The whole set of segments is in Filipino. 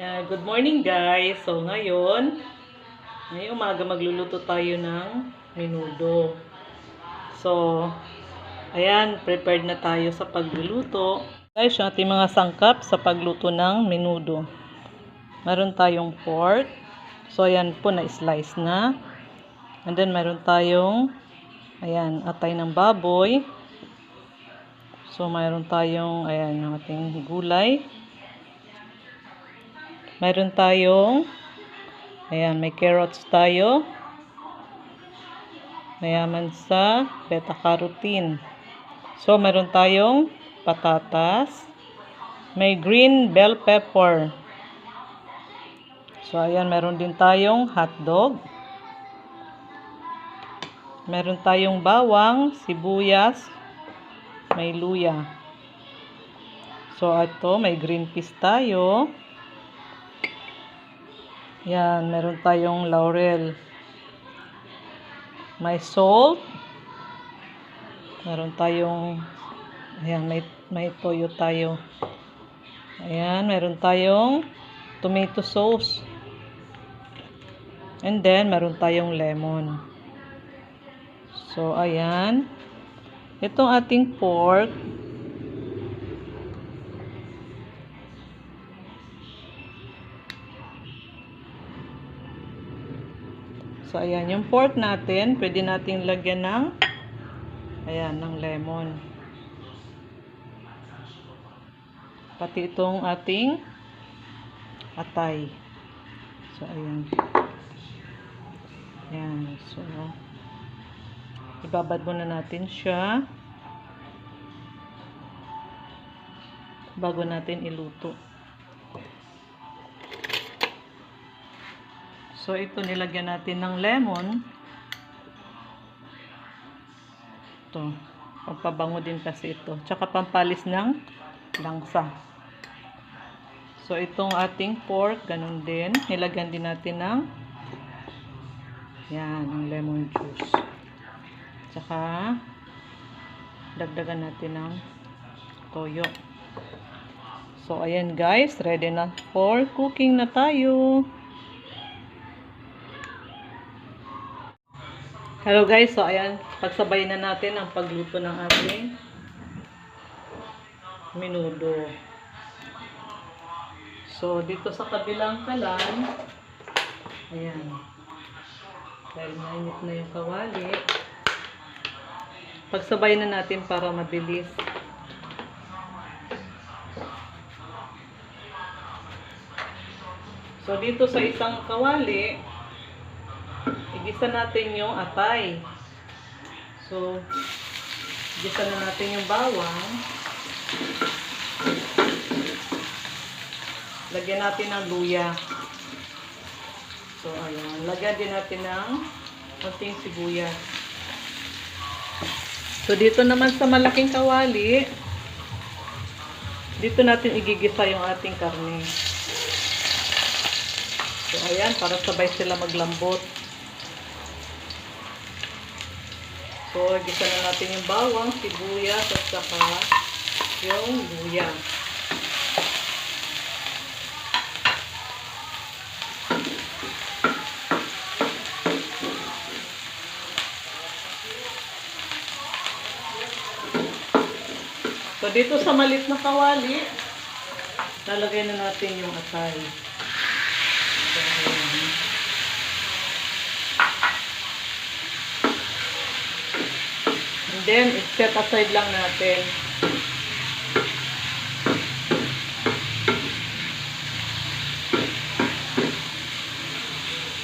Good morning guys. So ngayong umaga magluluto tayo ng menudo. So, ayan, prepared na tayo sa pagluluto. Guys, yung ating mga sangkap sa pagluto ng menudo. Meron tayong pork. So, ayan po, na-slice na. And then, meron tayong, ayan, atay ng baboy. So, meron tayong, ayan, yung ating gulay. Meron tayong, ayan, may carrots tayo. Mayaman sa beta-carotene. So, meron tayong patatas. May green bell pepper. So, ayan, meron din tayong hotdog. Meron tayong bawang, sibuyas, may luya. So, ito, may green peas tayo. Yan, meron tayong laurel. May salt. Meron tayong, ayan, may toyo tayo. Ayan, meron tayong tomato sauce. And then, meron tayong lemon. So, ayan. Itong ating pork. So, ayan. Yung pork natin, pwede natin lagyan ng, ayan, ng lemon. Pati itong ating atay. So, ayan. Ayan. So, ibabad muna natin siya bago natin iluto. So, ito nilagyan natin ng lemon. Ito. Pampabango din kasi ito. Tsaka pampalis ng langsa. So, itong ating pork, ganun din. Nilagyan din natin ng yan, ng lemon juice. Tsaka, dagdagan natin ng toyo. So, ayan guys. Ready na for cooking na tayo. Hello guys, so ayan, pagsabay na natin ang pagluto ng ating menudo. So, dito sa kabilang kalan, ayan, dahil mainit na yung kawali, pagsabay na natin para mabilis. So, dito sa isang kawali, igisa natin yung atay. So, igisa na natin yung bawang. Lagyan natin ng luya. So, ayan. Lagyan din natin ng konting sibuyas. So, dito naman sa malaking kawali, dito natin igigisa yung ating karne. So, ayan. Para sabay sila maglambot. So, gisa na natin yung bawang, sibuyas, at saka yung luya. So, dito sa maliit na kawali, lalagay na natin yung atay. So, ayan. And then, set aside lang natin.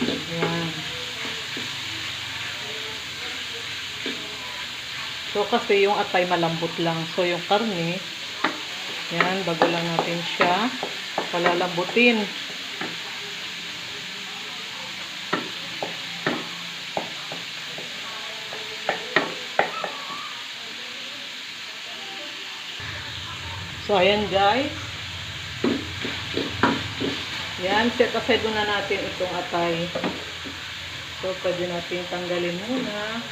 Ayan. So, kasi yung atay malambot lang. So, yung karne, yan, bago lang natin siya palalambutin. So, ayan guys. Yan, set aside muna natin itong atay. So, pwede natin tanggalin muna.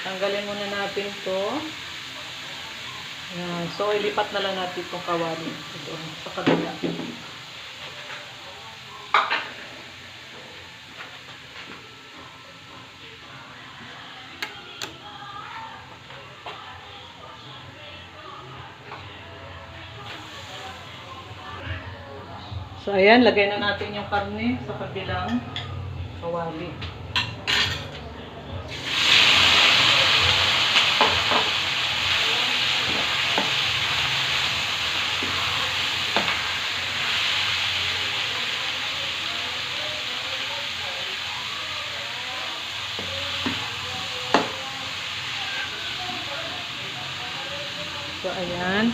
Tanggalin muna natin to. Ayan. So, ilipat na lang natin itong kawali doon sa kabila. So, ayan. Lagay na natin yung karne sa kabilang kawali. So, ayan.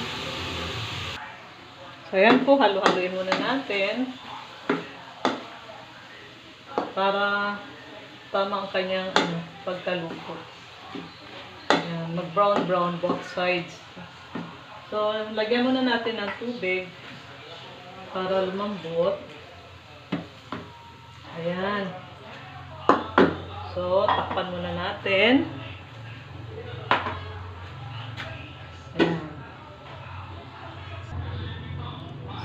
So, ayan po. Halo-haloin muna natin. Para tama ang kanyang pagkaluto. Ayan. Mag-brown-brown both sides. So, lagyan muna natin ng tubig para lumambot. Ayan. So, takpan muna natin. Ayan.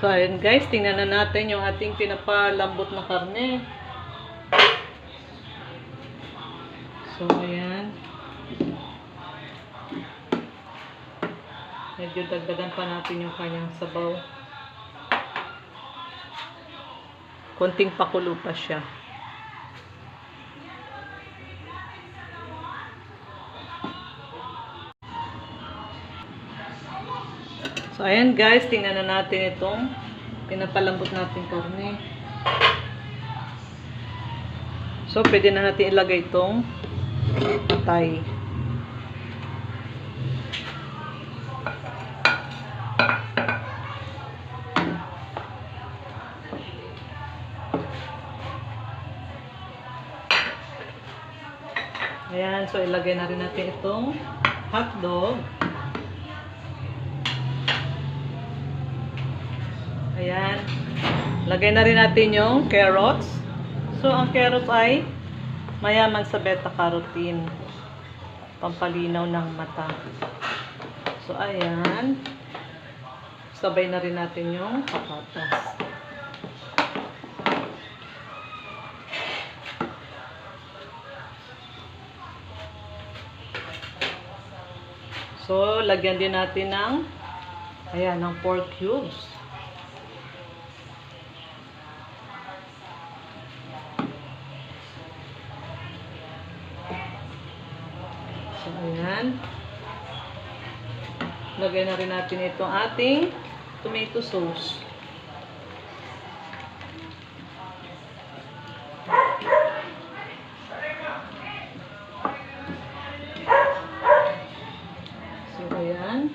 So, ayan guys, tingnan na natin yung ating pinapalambot na karne. So, ayan. Medyo dagdagan pa natin yung kanyang sabaw. Konting pakulo pa siya. So, ayan guys, tingnan na natin itong pinapalambot natin karne. So, pwede na natin ilagay itong patay. Ayan, so ilagay na rin natin itong hotdog. Ayan. Lagay na rin natin yung carrots. So, ang carrots ay mayaman sa beta-carotene. Pampalinaw ng mata. So, ayan. Sabay na rin natin yung patatas. So, lagyan din natin ng ayan, ng pork cubes. So, ayan. Lagay na rin natin itong ating tomato sauce. So, ayan.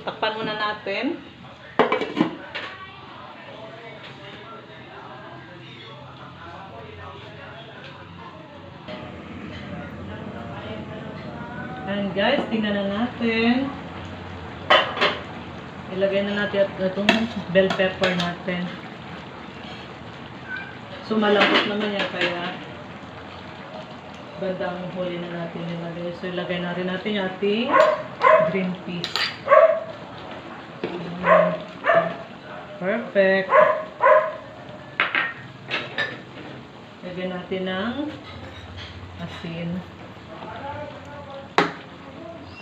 Takpan muna natin. Ayan guys, tingnan na natin. Ilagay na natin itong bell pepper natin. So malambot naman yan, kaya bandang huli na natin ilagay. So ilagay na rin natin yung ating green peas. Perfect. Lagyan natin ng asin.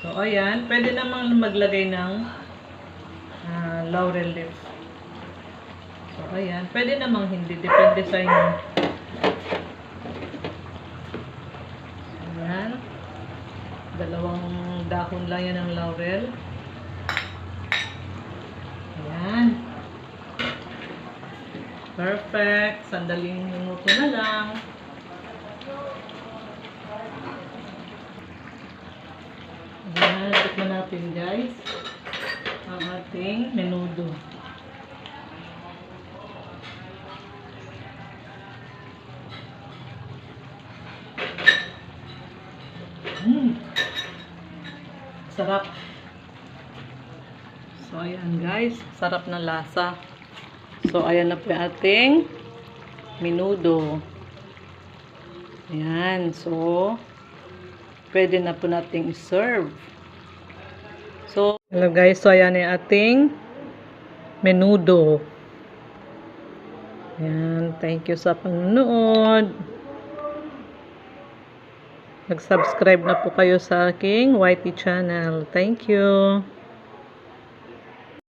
So, ayan. Pwede namang maglagay ng laurel leaf. So, ayan. Pwede namang hindi. Depende sa inyo. Ayan. 2 dahon lang yan ng laurel. Ayan. Perfect. Sandaling minuto na lang. Ayan, tikman natin guys ang ating menudo. Sarap. So ayan guys, sarap na lasa. So ayan na po yung ating menudo. Ayan, so pwede na po nating i-serve. So, hello guys. So, ayan yung ating menudo. Ayan. Thank you sa panonood. Mag-subscribe na po kayo sa aking YT channel. Thank you.